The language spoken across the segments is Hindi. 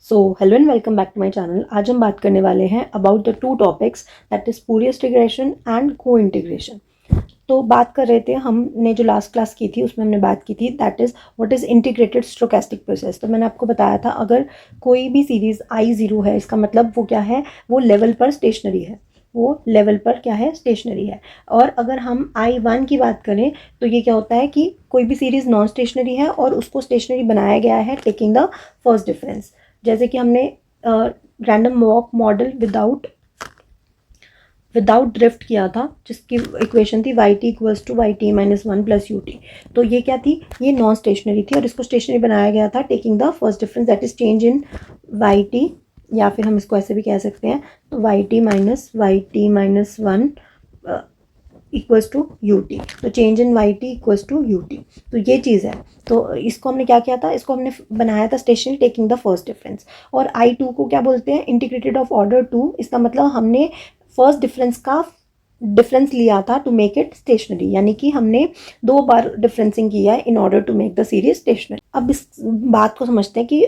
So hello and welcome back to my channel. आज हम बात करने वाले हैं about the two topics that is spurious regression and cointegration. तो बात कर रहे थे, हमने जो लास्ट क्लास की थी उसमें हमने बात की थी that is what is integrated stochastic process. तो मैंने आपको बताया था अगर कोई भी सीरीज़ I0 है, इसका मतलब वो क्या है, वो लेवल पर स्टेशनरी है, वो लेवल पर क्या है, स्टेशनरी है। और अगर हम I1 की बात करें तो ये क्या होता है कि कोई भी सीरीज़ नॉन स्टेशनरी है और उसको स्टेशनरी बनाया गया है टेकिंग द फर्स्ट डिफरेंस। जैसे कि हमने random walk model without drift किया था, जिसकी इक्वेशन थी Y T equals to Y T minus one plus U T. तो ये क्या थी, ये नॉन स्टेशनरी थी और इसको स्टेशनरी बनाया गया था taking the first difference that is change in Y T, या फिर हम इसको ऐसे भी कह सकते हैं तो Y T minus one equals to U T. तो change in Y T equals to U T, तो ये चीज़ है। तो इसको हमने क्या किया था, इसको हमने बनाया था stationary taking the first difference. और I2 को क्या बोलते हैं, इंटीग्रेटेड ऑफ ऑर्डर 2। इसका मतलब हमने फर्स्ट डिफरेंस का डिफरेंस लिया था टू मेक इट स्टेशनरी, यानी कि हमने 2 बार डिफरेंसिंग किया है in order to make the series stationary. अब इस बात को समझते हैं कि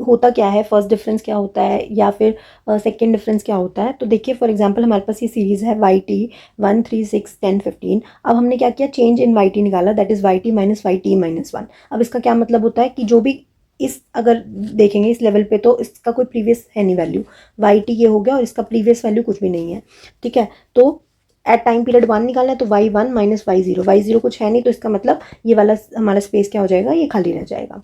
होता क्या है, फर्स्ट डिफरेंस क्या होता है या फिर सेकेंड डिफरेंस क्या होता है। तो देखिए फॉर एग्जांपल हमारे पास ये सीरीज़ है वाई टी 1 3 6 10 15। अब हमने क्या किया, चेंज इन वाई टी निकाला that is why T minus one. अब इसका क्या मतलब होता है कि जो भी इस अगर देखेंगे इस लेवल पे तो इसका कोई प्रीवियस है नहीं वैल्यू, वाई टी ये हो गया और इसका प्रीवियस वैल्यू कुछ भी नहीं है, ठीक है। तो एट टाइम पीरियड 1 निकालना है तो y1 माइनस y0 कुछ है नहीं, तो इसका मतलब ये वाला हमारा स्पेस क्या हो जाएगा, ये खाली रह जाएगा।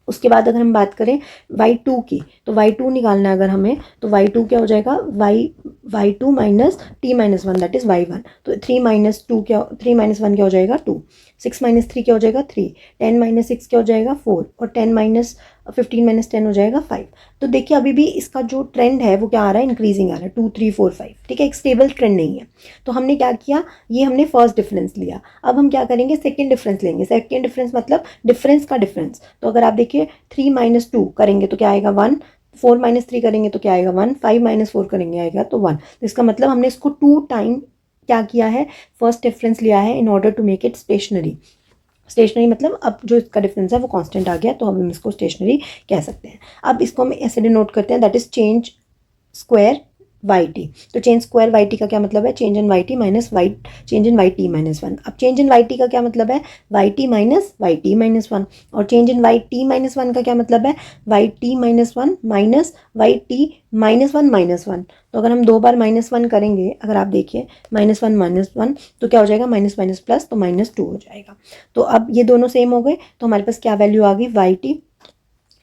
उसके बाद अगर हम बात करें y2 की, तो y2 निकालना है अगर हमें, तो y2 क्या हो जाएगा, y2 minus T minus one that is y1। तो 3 माइनस 1 क्या हो जाएगा 2, 6 माइनस 3 क्या हो जाएगा 3, 10 माइनस 6 क्या हो जाएगा 4, और 10 माइनस 15 माइनस 10 हो जाएगा 5। तो देखिए अभी भी इसका जो ट्रेंड है वो क्या आ रहा है, इंक्रीजिंग आ रहा है 2 3 4 5, ठीक है, एक स्टेबल ट्रेंड नहीं है। तो हमने क्या किया, ये हमने फर्स्ट डिफरेंस लिया। अब हम क्या करेंगे, सेकेंड डिफरेंस लेंगे। सेकेंड डिफरेंस मतलब डिफरेंस का डिफरेंस। तो अगर आप देखिए 3 माइनस 2 करेंगे तो क्या आएगा 1, 4 माइनस 3 करेंगे तो क्या आएगा 1, 5 माइनस 4 करेंगे आएगा तो 1। तो इसका मतलब हमने इसको 2 टाइम क्या किया है, फर्स्ट डिफरेंस लिया है in order to make it stationary. Stationary मतलब अब जो इसका डिफरेंस है वो कांस्टेंट आ गया, तो हम इसको स्टेशनरी कह सकते हैं। अब इसको हम ऐसे डिनोट करते हैं that is change square Y T. तो चेंज स्क्वायर वाई टी का क्या मतलब है, change in Y T minus Y, change in Y T minus one. अब चेंज इन वाई टी का क्या मतलब है, वाई टी माइनस वन। और change in Y T minus one का क्या मतलब है, Y T minus one minus Y T minus one. तो अगर हम 2 बार -1 करेंगे, अगर आप देखिए -1 तो क्या हो जाएगा, माइनस माइनस प्लस तो -2 हो जाएगा। तो अब ये दोनों सेम हो गए, तो हमारे पास क्या वैल्यू आ गई, वाई टी।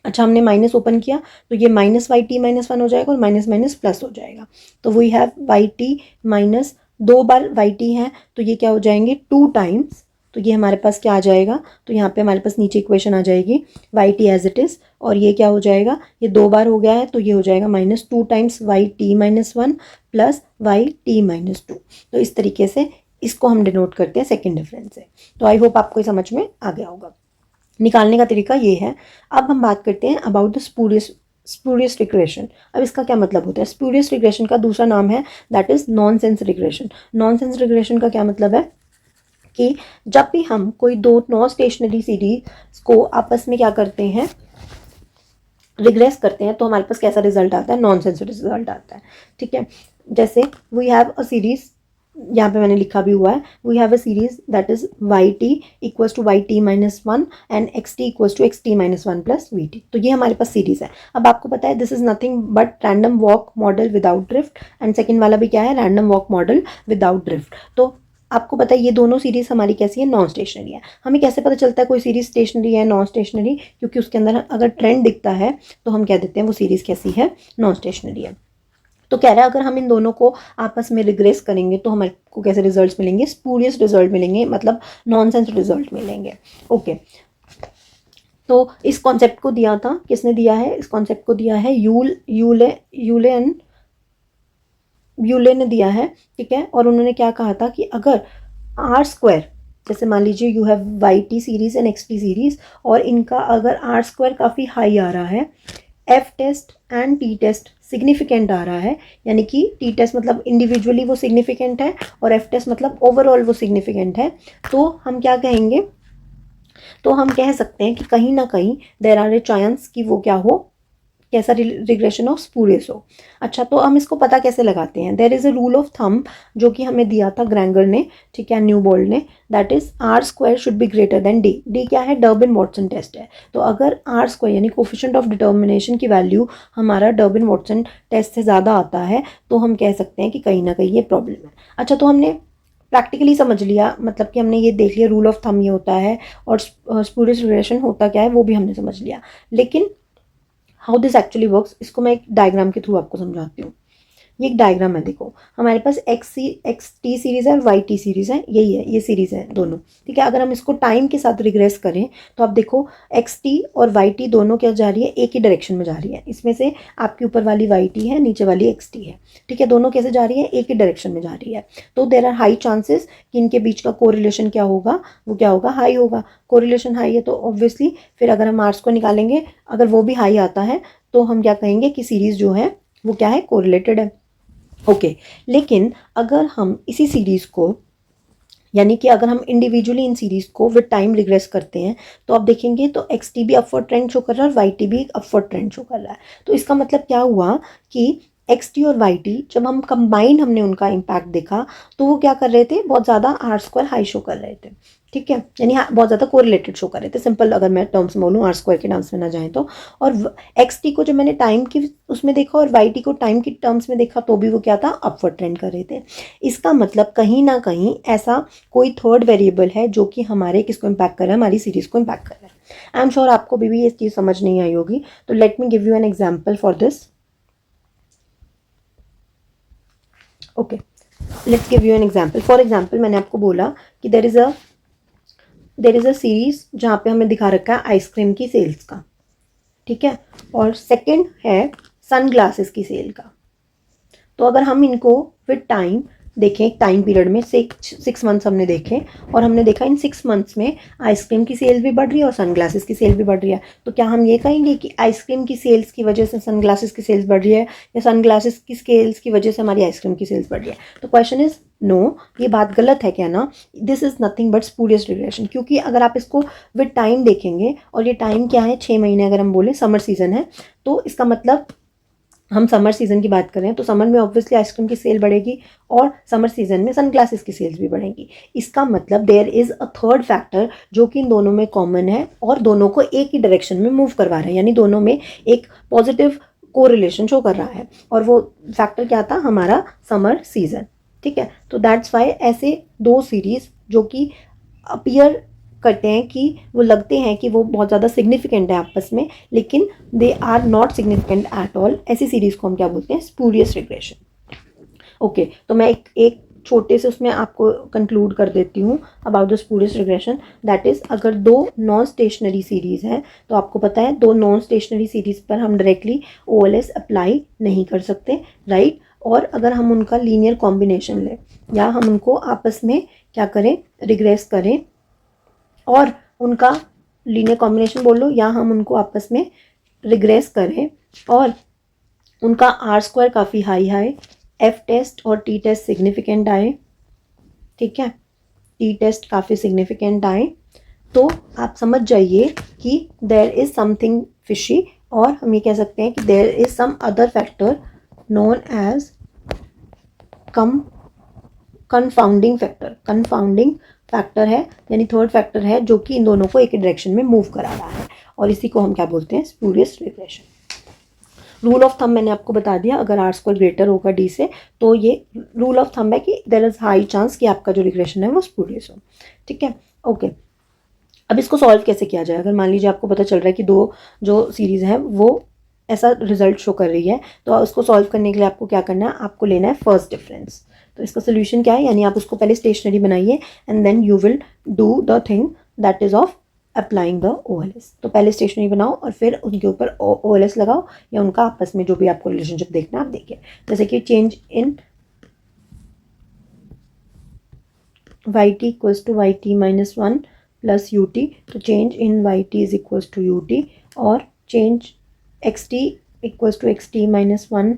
अच्छा हमने माइनस ओपन किया तो ये minus Y T minus one हो जाएगा और माइनस माइनस प्लस हो जाएगा। तो we have Y T minus, 2 बार वाई टी है तो ये क्या हो जाएंगे 2 टाइम्स। तो ये हमारे पास क्या आ जाएगा, तो यहाँ पे हमारे पास नीचे इक्वेशन आ जाएगी Y T as it is, और ये क्या हो जाएगा, ये 2 बार हो गया है तो ये हो जाएगा -2 times Y T minus one plus Y T minus two. तो इस तरीके से इसको हम डिनोट करते हैं सेकेंड डिफरेंस से। तो आई होप आपको समझ में आ गया होगा। निकालने का तरीका ये है। अब हम बात करते हैं अबाउट द स्पूरियस रिग्रेशन। अब इसका क्या मतलब होता है, स्पूरियस रिग्रेशन का दूसरा नाम है that is nonsense regression. Nonsense regression का क्या मतलब है कि जब भी हम कोई दो नॉन स्टेशनरी सीरीज को आपस में क्या करते हैं, रिग्रेस करते हैं, तो हमारे पास कैसा रिजल्ट आता है, नॉनसेंस रिजल्ट आता है, ठीक है। जैसे वी हैव अ सीरीज, यहाँ पे मैंने लिखा भी हुआ है, we have a series that is Y T equals to Y T minus one and X T equals to X T minus one plus V T. तो ये हमारे पास सीरीज है। अब आपको पता है this is nothing but random walk model without drift, and second वाला भी क्या है, random walk model without drift. तो आपको पता है ये दोनों सीरीज हमारी कैसी है, नॉन स्टेशनरी है। हमें कैसे पता चलता है कोई सीरीज स्टेशनरी है नॉन स्टेशनरी, क्योंकि उसके अंदर अगर ट्रेंड दिखता है तो हम कह देते हैं वो सीरीज कैसी है, नॉन स्टेशनरी है। तो कह रहा है अगर हम इन दोनों को आपस में रिग्रेस करेंगे तो हमारे को कैसे रिजल्ट्स मिलेंगे, स्पूरियस रिजल्ट मिलेंगे, मतलब नॉनसेंस रिजल्ट मिलेंगे। ओके, तो इस कॉन्सेप्ट को दिया था, किसने दिया है, इस कॉन्सेप्ट को दिया है यूले ने दिया है, ठीक है। और उन्होंने क्या कहा था कि अगर आर स्क्वायर, जैसे मान लीजिए you have Y T series and X T series, और इनका अगर आर स्क्वायर काफ़ी हाई आ रहा है, F test and T test significant आ रहा है, यानी कि टी टेस्ट मतलब इंडिविजुअली वो सिग्निफिकेंट है और एफ टेस्ट मतलब ओवरऑल वो सिग्निफिकेंट है, तो हम क्या कहेंगे, तो हम कह सकते हैं कि कहीं ना कहीं देयर आर ए चांस कि वो क्या हो, कैसा रिग्रेशन ऑफ स्पूरियस हो। अच्छा, तो हम इसको पता कैसे लगाते हैं? There is a rule of thumb जो कि हमें दिया था ग्रैंगर ने, ठीक है, न्यूबोल्ड ने, that is R square should be greater than D. D क्या है? डर्बिन वॉटसन टेस्ट है। तो अगर आर स्क्वायर यानी कोफिशिएंट ऑफ डिटर्मिनेशन की वैल्यू हमारा डर्बिन वॉटसन टेस्ट से ज़्यादा आता है तो हम कह सकते हैं कि कहीं ना कहीं ये प्रॉब्लम है। अच्छा, तो हमने प्रैक्टिकली समझ लिया, मतलब कि हमने ये देख लिया रूल ऑफ थंब ये होता है और स्पूरियस रिग्रेशन होता क्या है वो भी हमने समझ लिया। लेकिन हाउ दिस एक्चुअली वर्क्स, इसको मैं एक डायग्राम के थ्रू आपको समझाती हूँ। ये एक डायग्राम है, देखो हमारे पास एक्स टी सीरीज़ है और वाई टी सीरीज़ है, यही है, ये सीरीज़ है दोनों, ठीक है। अगर हम इसको टाइम के साथ रिग्रेस करें तो आप देखो एक्स टी और वाई टी दोनों क्या जा रही है? एक ही डायरेक्शन में जा रही है। इसमें से आपके ऊपर वाली वाई टी है, नीचे वाली एक्स टी है, ठीक है। दोनों कैसे जा रही है? एक ही डायरेक्शन में जा रही है। तो देर आर हाई चांसेस कि इनके बीच का कोरिलेशन क्या होगा? वो क्या होगा? हाई होगा। कोरिलेशन हाई है तो ऑब्वियसली फिर अगर हम आर्स को निकालेंगे, अगर वो भी हाई आता है तो हम क्या कहेंगे कि सीरीज़ जो है वो क्या है? कोरिलेटेड है। ओके, लेकिन अगर हम इसी सीरीज़ को, यानी कि अगर हम इंडिविजुअली इन सीरीज़ को विद टाइम रिग्रेस करते हैं तो आप देखेंगे तो एक्स टी भी अपवर्ड ट्रेंड शो कर रहा है और वाई टी भी अपवर्ड ट्रेंड शो कर रहा है। तो इसका मतलब क्या हुआ कि एक्स टी और वाई टी जब हम कंबाइंड हमने उनका इम्पैक्ट देखा तो वो क्या कर रहे थे? बहुत ज़्यादा आर स्क्वायर हाई शो कर रहे थे, ठीक है, यानी बहुत ज़्यादा कोरिलेटेड शो कर रहे थे। सिंपल अगर मैं टर्म्स में बोलूँ, आर स्क्वायर के टर्म्स में ना जाए तो। और एक्स टी को जब मैंने टाइम की उसमें देखा और वाई टी को टाइम की टर्म्स में देखा तो भी वो क्या था? अपवर्ड ट्रेंड कर रहे थे। इसका मतलब कहीं ना कहीं ऐसा कोई थर्ड वेरिएबल है जो कि हमारे किसको इम्पैक्ट कर रहा है? हमारी सीरीज को इम्पैक्ट कर रहा है। आई एम श्योर आपको भी ये चीज़ समझ नहीं आई होगी, तो let me give you an example for this. Okay, let's give you an example. For example मैंने आपको बोला कि देर इज़ अ सीरीज जहाँ पे हमें दिखा रखा है आइसक्रीम की सेल्स का, ठीक है, और सेकंड है सन ग्लासेस की सेल का। तो अगर हम इनको विद टाइम देखें, एक टाइम पीरियड में 6 मंथ्स हमने देखे और हमने देखा इन 6 मंथ्स में आइसक्रीम की सेल भी बढ़ रही है और सन ग्लासेस की सेल भी बढ़ रही है। तो क्या हम ये कहेंगे कि आइसक्रीम की सेल्स की वजह से सन ग्लासेस की सेल्स बढ़ रही है या सन ग्लासेस की सेल्स की वजह से हमारी आइसक्रीम की सेल्स बढ़ रही है? तो क्वेश्चन इज नो, ये बात गलत है क्या ना? This is nothing but spurious regression, क्योंकि अगर आप इसको विद टाइम देखेंगे और ये टाइम क्या है? 6 महीने अगर हम बोलें, समर सीजन है, तो इसका मतलब हम समर सीजन की बात करें तो समर में ऑब्वियसली आइसक्रीम की सेल बढ़ेगी और समर सीजन में सन ग्लासेस की सेल्स भी बढ़ेंगी। इसका मतलब there is a third factor जो कि इन दोनों में कॉमन है और दोनों को एक ही डायरेक्शन में मूव करवा रहा है, यानी दोनों में एक पॉजिटिव कोरिलेशन शो कर रहा है। और वो फैक्टर क्या था? हमारा समर सीजन, ठीक है। तो दैट्स वाई ऐसे दो सीरीज जो कि अपीयर करते हैं कि वो लगते हैं कि वो बहुत ज़्यादा सिग्निफिकेंट है आपस में, लेकिन they are not significant at all, ऐसी सीरीज़ को हम क्या बोलते हैं? Spurious regression. ओके, तो मैं एक छोटे से उसमें आपको कंक्लूड कर देती हूँ about the spurious regression. That is, अगर दो नॉन स्टेशनरी सीरीज़ हैं तो आपको पता है दो नॉन स्टेशनरी सीरीज़ पर हम डायरेक्टली OLS अप्लाई नहीं कर सकते, राइट। और अगर हम उनका लीनियर कॉम्बिनेशन लें या हम उनको आपस में क्या करें? रिग्रेस करें और उनका लीनियर कॉम्बिनेशन बोल लो या हम उनको आपस में रिग्रेस करें और उनका आर स्क्वायर काफ़ी हाई आए, एफ टेस्ट और टी टेस्ट सिग्निफिकेंट आए, ठीक है, टी टेस्ट काफ़ी सिग्निफिकेंट आए, तो आप समझ जाइए कि देयर इज़ समथिंग फिशी। और हम ये कह सकते हैं कि there is some other factor known as confounding factor है, यानी थर्ड फैक्टर है जो कि इन दोनों को एक ही डायरेक्शन में मूव करा रहा है, और इसी को हम क्या बोलते हैं? Spurious regression. Rule of thumb मैंने आपको बता दिया, अगर आर स्क्वायर ग्रेटर होगा डी से तो ये रूल ऑफ थंब है कि देयर इज हाई चांस कि आपका जो रिग्रेशन है वो स्पूरियस हो, ठीक है। ओके, अब इसको सॉल्व कैसे किया जाए? अगर मान लीजिए आपको पता चल रहा है कि दो जो सीरीज़ है वो ऐसा रिजल्ट शो कर रही है, तो उसको सॉल्व करने के लिए आपको क्या करना है? आपको लेना है फर्स्ट डिफरेंस। तो इसका सोल्यूशन क्या है? यानी आप उसको पहले स्टेशनरी बनाइए and then you will do the thing that is of applying the OLS। तो पहले स्टेशनरी बनाओ और फिर उनके ऊपर OLS लगाओ या उनका आपस में जो भी आपको रिलेशनशिप देखना है आप देखिए। जैसे कि change in YT equals to YT-1 plus UT, तो change in YT is equals to UT, और change XT equals to XT-1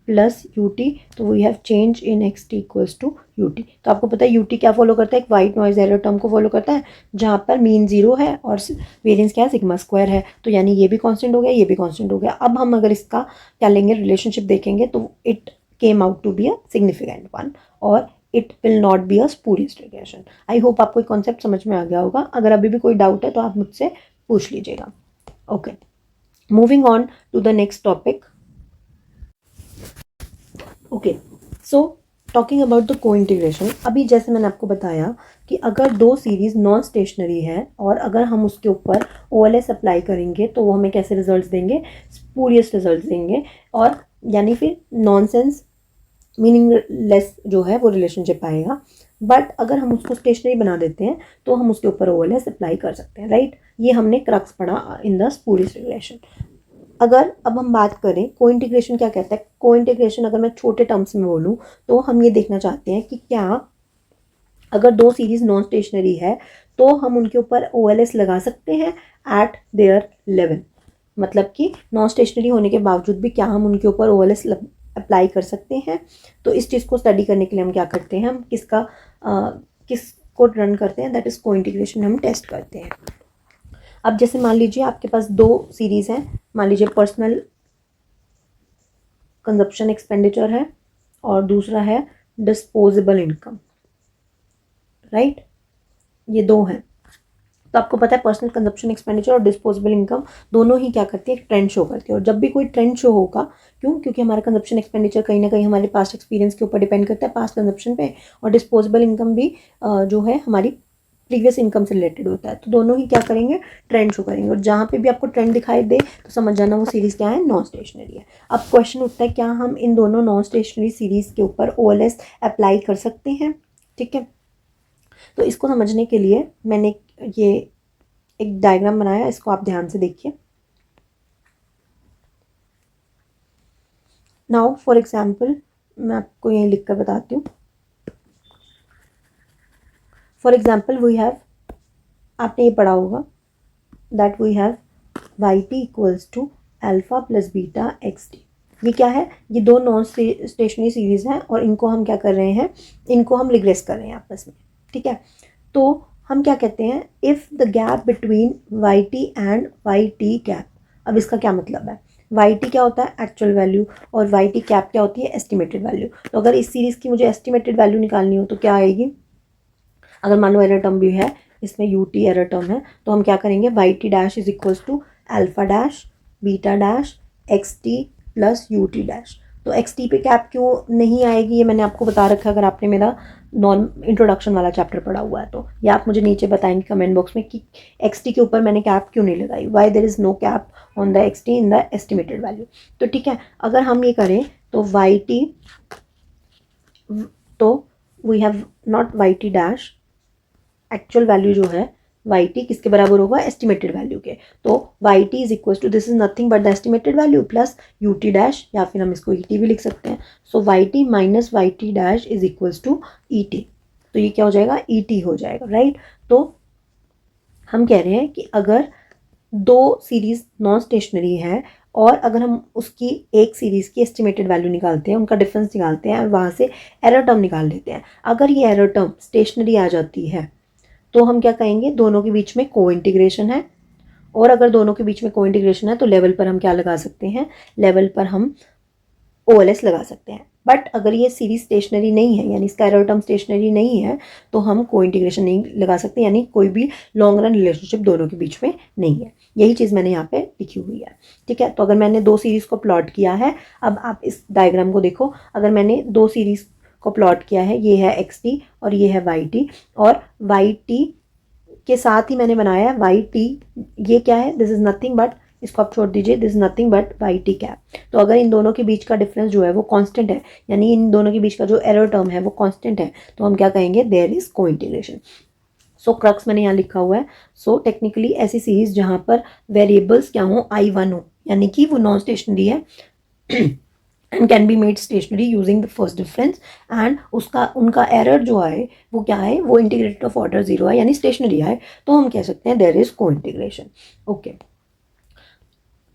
plus U T, तो we have change in X T equals to U T. तो आपको पता है यू टी क्या फॉलो करता है, एक वाइट नॉइज एरर टर्म को फॉलो करता है जहाँ पर मीन 0 है और वेरिएंस क्या है, सिग्मा स्क्वायर है। तो यानी ये भी कांस्टेंट हो गया, ये भी कांस्टेंट हो गया। अब हम अगर इसका क्या लेंगे, रिलेशनशिप देखेंगे, तो it came out to be a significant one और it will not be a spurious regression. I hope आपको कॉन्सेप्ट समझ में आ गया होगा। अगर अभी भी कोई डाउट है तो आप मुझसे पूछ लीजिएगा। Okay, moving on to the next topic. Okay, so talking about the cointegration. अभी जैसे मैंने आपको बताया कि अगर दो सीरीज नॉन स्टेशनरी है और अगर हम उसके ऊपर OLS अप्लाई करेंगे तो वो हमें कैसे रिजल्ट्स देंगे, स्पूरियस रिजल्ट्स देंगे, और यानी फिर नॉनसेंस मीनिंगलेस जो है वो रिलेशनशिप आएगा। बट अगर हम उसको स्टेशनरी बना देते हैं तो हम उसके ऊपर OLS अप्लाई कर सकते हैं, राइट। ये हमने क्रक्स पढ़ा इन द स्पूरियस रिलेशन। अगर अब हम बात करें को इंटीग्रेशन क्या कहता है, को इंटीग्रेशन अगर मैं छोटे टर्म्स में बोलूँ तो हम ये देखना चाहते हैं कि क्या अगर दो सीरीज नॉन स्टेशनरी है तो हम उनके ऊपर OLS लगा सकते हैं एट देयर लेवल। मतलब कि नॉन स्टेशनरी होने के बावजूद भी क्या हम उनके ऊपर OLS अप्लाई कर सकते हैं। तो इस चीज़ को स्टडी करने के लिए हम क्या करते हैं, हम किसको रन करते हैं, दैट इज को इंटीग्रेशन हम टेस्ट करते हैं। अब जैसे मान लीजिए आपके पास दो सीरीज़ हैं, मान लीजिए पर्सनल कंजप्शन एक्सपेंडिचर है और दूसरा है डिस्पोजेबल इनकम, राइट। ये दो हैं। तो आपको पता है पर्सनल कंजप्शन एक्सपेंडिचर और डिस्पोजेबल इनकम दोनों ही क्या करती है, एक ट्रेंड शो करती है। और जब भी कोई ट्रेंड शो होगा, क्यों, क्योंकि हमारा कंजप्शन एक्सपेंडिचर कहीं ना कहीं हमारे पास्ट एक्सपीरियंस के ऊपर डिपेंड करता है, पास्ट कंजप्शन पे, और डिस्पोजेबल इनकम भी जो है हमारी प्रीवियस इनकम से रिलेटेड होता है। तो दोनों ही क्या करेंगे, ट्रेंड शो करेंगे। और जहाँ पे भी आपको ट्रेंड दिखाई दे तो समझ जाना वो सीरीज़ क्या है, नॉन स्टेशनरी है। अब क्वेश्चन उठता है क्या हम इन दोनों नॉन स्टेशनरी सीरीज़ के ऊपर OLS अप्लाई कर सकते हैं, ठीक है। तो इसको समझने के लिए मैंने ये एक डायग्राम बनाया, इसको आप ध्यान से देखिए। नाउ फॉर एग्जाम्पल मैं आपको यहीं लिख कर बताती हूँ। फॉर एग्जाम्पल वी हैव, आपने ये पढ़ा होगा that we have YT equals to alpha plus beta XT। ये क्या है, ये दो नॉन स्टेशनरी सीरीज हैं और इनको हम क्या कर रहे हैं, इनको हम रिग्रेस कर रहे हैं आपस में, ठीक है। तो हम क्या कहते हैं, if the gap between YT and YT cap. अब इसका क्या मतलब है, YT क्या होता है, एक्चुअल वैल्यू, और YT कैप क्या होती है, एस्टिमेटेड वैल्यू। तो अगर इस सीरीज़ की मुझे एस्टिमेटेड वैल्यू निकालनी हो तो क्या आएगी, अगर मान लो एरर टर्म भी है इसमें, UT एरर टर्म है, तो हम क्या करेंगे, YT dash is equals to alpha dash beta dash XT plus UT dash. तो XT पे कैप क्यों नहीं आएगी ये मैंने आपको बता रखा है, अगर आपने मेरा नॉन इंट्रोडक्शन वाला चैप्टर पढ़ा हुआ है तो। या आप मुझे नीचे बताएंगे कमेंट बॉक्स में कि XT के ऊपर मैंने कैप क्यों नहीं लगाई, why there is no cap on the XT in the estimated value. तो ठीक है, अगर हम ये करें तो YT, तो we have not YT dash, actual value जो है YT किसके बराबर होगा, एस्टिमेटेड वैल्यू के। तो YT is equal to, this is nothing but the estimated value plus UT dash, या फिर हम इसको ET भी लिख सकते हैं। So YT minus YT dash is equals to ET। तो ये क्या हो जाएगा, ET हो जाएगा, राइट। तो हम कह रहे हैं कि अगर दो सीरीज नॉन स्टेशनरी है और अगर हम उसकी एक सीरीज़ की एस्टिमेटेड वैल्यू निकालते हैं, उनका डिफरेंस निकालते हैं और वहाँ से एरर टर्म निकाल लेते हैं, अगर ये एरर टर्म स्टेशनरी आ जाती है तो हम क्या कहेंगे, दोनों के बीच में को इंटीग्रेशन है। और अगर दोनों के बीच में को इंटीग्रेशन है तो लेवल पर हम क्या लगा सकते हैं, लेवल पर हम OLS लगा सकते हैं। बट अगर ये सीरीज स्टेशनरी नहीं है, यानी इसका एरर टर्म स्टेशनरी नहीं है, तो हम को इंटीग्रेशन नहीं लगा सकते, यानी कोई भी लॉन्ग रन रिलेशनशिप दोनों के बीच में नहीं है। यही चीज़ मैंने यहाँ पे लिखी हुई है, ठीक है। तो अगर मैंने दो सीरीज़ को प्लॉट किया है, अब आप इस डायग्राम को देखो, अगर मैंने दो सीरीज़ को प्लॉट किया है, ये है XT और ये है YT, और YT के साथ ही मैंने बनाया है YT, ये क्या है, दिस इज़ नथिंग बट, इसको आप छोड़ दीजिए, this nothing but YT cap. तो अगर इन दोनों के बीच का डिफरेंस जो है वो कांस्टेंट है, यानी इन दोनों के बीच का जो एरर टर्म है वो कांस्टेंट है, तो हम क्या कहेंगे, देयर इज को इंटीग्रेशन। सो क्रक्स मैंने यहाँ लिखा हुआ है। सो टेक्निकली ऐसी सीरीज जहाँ पर वेरिएबल्स क्या हो, I1 हो, यानी कि वो नॉन स्टेशनरी है and can be made stationary using the first difference, and उसका उनका एरर जो आए वो क्या है, वो इंटीग्रेटेड ऑफ ऑर्डर 0 है, यानी स्टेशनरी है, तो हम कह सकते हैं देयर इज को इंटीग्रेशन। ओके,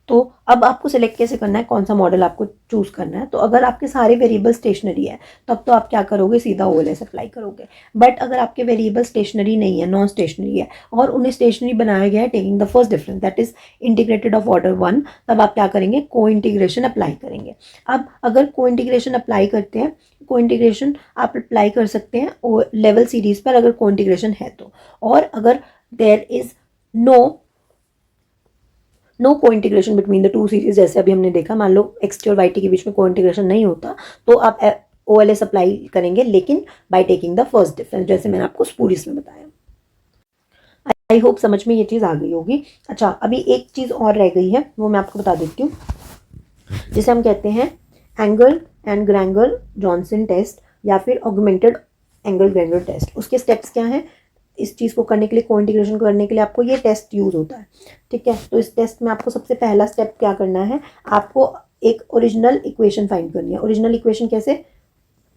तो अब आपको सिलेक्ट कैसे करना है, कौन सा मॉडल आपको चूज करना है। तो अगर आपके सारे वेरिएबल स्टेशनरी है तब तो आप क्या करोगे, सीधा ओएलएस अप्लाई करोगे। बट अगर आपके वेरिएबल स्टेशनरी नहीं है, नॉन स्टेशनरी है, और उन्हें स्टेशनरी बनाया गया है taking the first difference that is integrated of order 1, तब आप क्या करेंगे, को इंटीग्रेशन अप्लाई करेंगे। अब अगर को इंटीग्रेशन अप्लाई करते हैं, को इंटीग्रेशन आप अप्लाई कर सकते हैं लेवल सीरीज पर अगर को इंटीग्रेशन है तो, और अगर देयर इज नो को integration between the two series, जैसे अभी हमने देखा, मान लो एक्स और वाई टी के बीच में को इंटीग्रेशन नहीं होता, तो आप ओएलएस अप्लाई करेंगे, लेकिन by taking the first difference, जैसे मैंने आपको स्पूरिस में बताया। आई होप समझ में ये चीज़ आ गई होगी। अच्छा, अभी एक चीज़ और रह गई है, वो मैं आपको बता देती हूँ, जिसे हम कहते हैं एंगल एंड ग्रेंगर जॉनसन टेस्ट या फिर ऑगमेंटेड एंगल ग्रेंगर टेस्ट। उसके स्टेप्स क्या हैं, इस चीज़ को करने के लिए, को इंटीग्रेशन करने के लिए आपको ये टेस्ट यूज़ होता है, ठीक है। तो इस टेस्ट में आपको सबसे पहला स्टेप क्या करना है, आपको एक ओरिजिनल इक्वेशन फाइंड करनी है। ओरिजिनल इक्वेशन कैसे,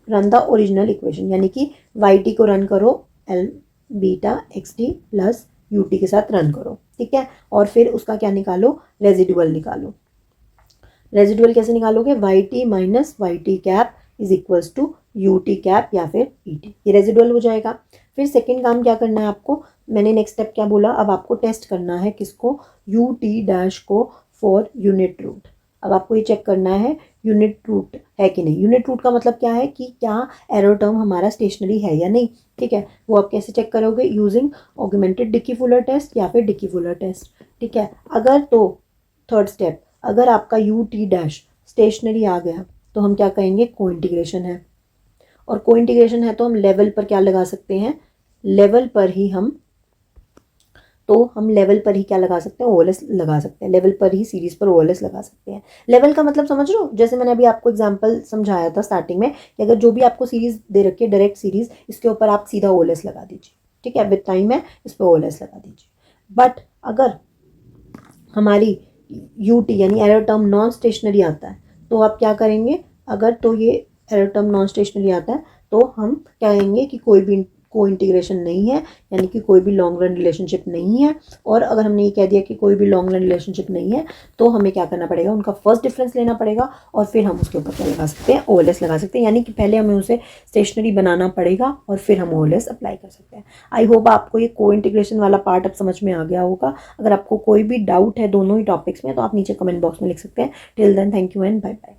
रन द ओरिजिनल इक्वेशन, यानी कि वाई टी को रन करो L beta x T plus U T के साथ रन करो, ठीक है। और फिर उसका क्या निकालो, रेजिडुअल निकालो। रेजिडुअल कैसे निकालोगे, Y T minus Y T cap is equals to U T cap या फिर ई टी, ये रेजिडुअल हो जाएगा। फिर सेकेंड काम क्या करना है आपको, मैंने नेक्स्ट स्टेप क्या बोला, अब आपको टेस्ट करना है किसको, यू टी डैश को फॉर यूनिट रूट। अब आपको ये चेक करना है यूनिट रूट है कि नहीं। यूनिट रूट का मतलब क्या है कि क्या एरर टर्म हमारा स्टेशनरी है या नहीं, ठीक है। वो आप कैसे चेक करोगे, using augmented Dickey Fuller test या फिर डिकी फुलर टेस्ट, ठीक है। अगर तो थर्ड स्टेप, अगर आपका यू टी डैश स्टेशनरी आ गया तो हम क्या कहेंगे, को इंटीग्रेशन है। और को इंटीग्रेशन है तो हम लेवल पर क्या लगा सकते हैं, लेवल पर ही हम लेवल पर ही क्या लगा सकते हैं, ओएलएस लगा सकते हैं। लेवल पर ही सीरीज पर ओएलएस लगा सकते हैं। लेवल का मतलब समझ रहे हो, जैसे मैंने अभी आपको एग्जांपल समझाया था स्टार्टिंग में कि अगर जो भी आपको सीरीज दे रखी है डायरेक्ट सीरीज, इसके ऊपर आप सीधा ओएलएस लगा दीजिए, ठीक है, विद टाइम है इस पर ओएलएस लगा दीजिए। बट अगर हमारी यूटी यानी एरर टर्म नॉन स्टेशनरी आता है तो आप क्या करेंगे, अगर तो ये एरर टर्म नॉन स्टेशनरी आता है तो हम कहेंगे कि कोई भी को इंटीग्रेशन नहीं है, यानी कि कोई भी लॉन्ग रन रिलेशनशिप नहीं है। और अगर हमने ये कह दिया कि कोई भी लॉन्ग रन रिलेशनशिप नहीं है तो हमें क्या करना पड़ेगा, उनका फर्स्ट डिफरेंस लेना पड़ेगा और फिर हम उसके ऊपर क्या लगा सकते हैं, ओएलएस लगा सकते हैं। यानी कि पहले हमें उसे स्टेशनरी बनाना पड़ेगा और फिर हम ओएलएस अप्लाई कर सकते हैं। आई होप आपको ये को इंटीग्रेशन वाला पार्ट अब समझ में आ गया होगा। अगर आपको कोई भी डाउट है दोनों ही टॉपिक्स में तो आप नीचे कमेंट बॉक्स में लिख सकते हैं। Till then thank you and bye bye.